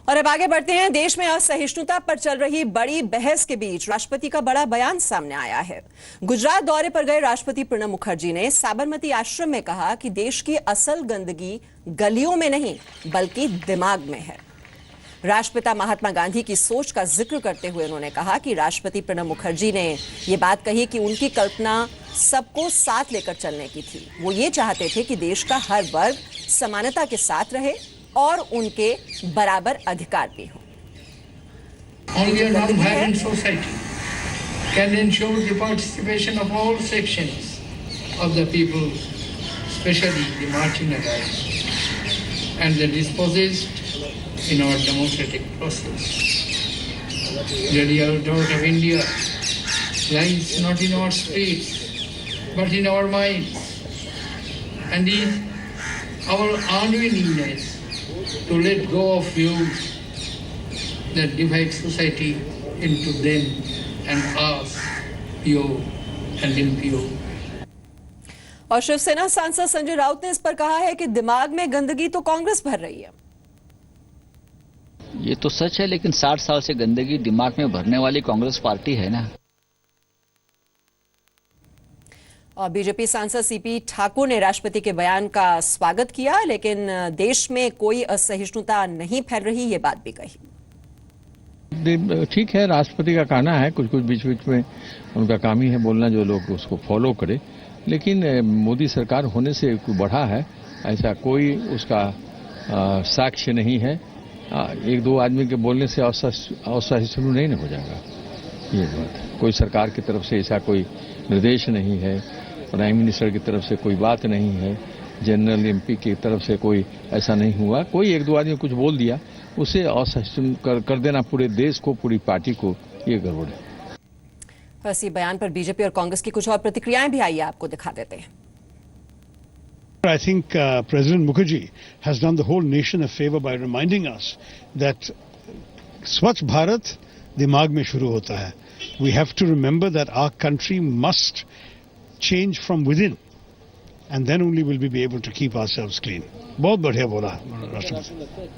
और अब आगे बढ़ते हैं। देश में असहिष्णुता पर चल रही बड़ी बहस के बीच राष्ट्रपति का बड़ा बयान सामने आया है। गुजरात दौरे पर गए राष्ट्रपति प्रणब मुखर्जी ने साबरमती आश्रम में कहा कि देश की असल गंदगी गलियों में नहीं बल्कि दिमाग में है। राष्ट्रपिता महात्मा गांधी की सोच का जिक्र करते हुए उन्होंने कहा कि राष्ट्रपति प्रणब मुखर्जी ने ये बात कही कि उनकी कल्पना सबको साथ लेकर चलने की थी। वो ये चाहते थे कि देश का हर वर्ग समानता के साथ रहे और उनके बराबर अधिकार भी हों। Only a non-violent society can ensure the participation of all sections of the people, especially the marginalized and the dispossessed in our democratic process. The real doubt of India lies not in our streets, but in our minds, and in our unwillingness to let go of views that divide society into them and us, pure and impure. और शिवसेना सांसद संजय राउत ने इस पर कहा है कि दिमाग में गंदगी तो कांग्रेस भर रही है। ये तो सच है, लेकिन 60 साल से गंदगी दिमाग में भरने वाली कांग्रेस पार्टी है ना। और बीजेपी सांसद सीपी ठाकुर ने राष्ट्रपति के बयान का स्वागत किया, लेकिन देश में कोई असहिष्णुता नहीं फैल रही, ये बात भी कही। ठीक है, राष्ट्रपति का कहना है, कुछ कुछ बीच बीच में उनका काम ही है बोलना, जो लोग उसको फॉलो करे, लेकिन मोदी सरकार होने से बढ़ा है ऐसा कोई उसका साक्ष्य नहीं है। एक दो आदमी के बोलने से असहिष्णु नहीं हो जाएगा, ये बात कोई सरकार की तरफ से ऐसा कोई निर्देश नहीं है, प्राइम मिनिस्टर की तरफ से कोई बात नहीं है, जनरल एमपी की तरफ से कोई ऐसा नहीं हुआ। कोई एक दो आदमी कुछ बोल दिया, उसे असहिष्णु कर देना पूरे देश को, पूरी पार्टी को, ये गड़बड़ है। इसी बयान पर बीजेपी और कांग्रेस की कुछ और प्रतिक्रियाएं भी आई है, आपको दिखा देते हैं। I think President Mukherjee has done the whole nation a favor by reminding us that Swachh Bharat दिमाग में शुरू होता है. We have to remember that our country must change from within, and then only will we be able to keep ourselves clean. बहुत बढ़िया बोला राष्ट्रपति।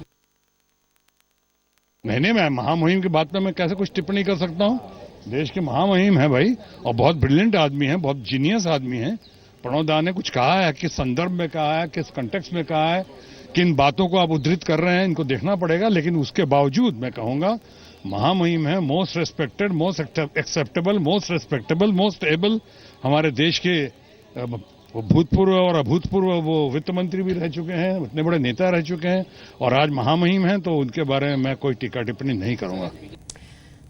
मैं महामहिम की बात पर मैं कैसे कुछ टिप्पणी कर सकता हूँ? देश के महामहिम है भाई, और बहुत ब्रिलियंट आदमी है, बहुत जीनियस आदमी है। प्रणब दा ने कुछ कहा है, किस संदर्भ में कहा है, किस कंटेक्स्ट में कहा है, किन बातों को आप उद्धृत कर रहे हैं, इनको देखना पड़ेगा। लेकिन उसके बावजूद मैं कहूंगा महामहिम है, most respected, most acceptable, most respectable, most able. हमारे देश के भूतपूर्व और अभूतपूर्व वो वित्त मंत्री भी रह चुके हैं, इतने बड़े नेता रह चुके हैं, और आज महामहिम हैं, तो उनके बारे में मैं कोई टीका टिप्पणी नहीं करूंगा।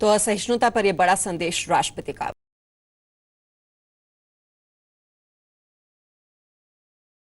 तो असहिष्णुता पर यह बड़ा संदेश राष्ट्रपति का।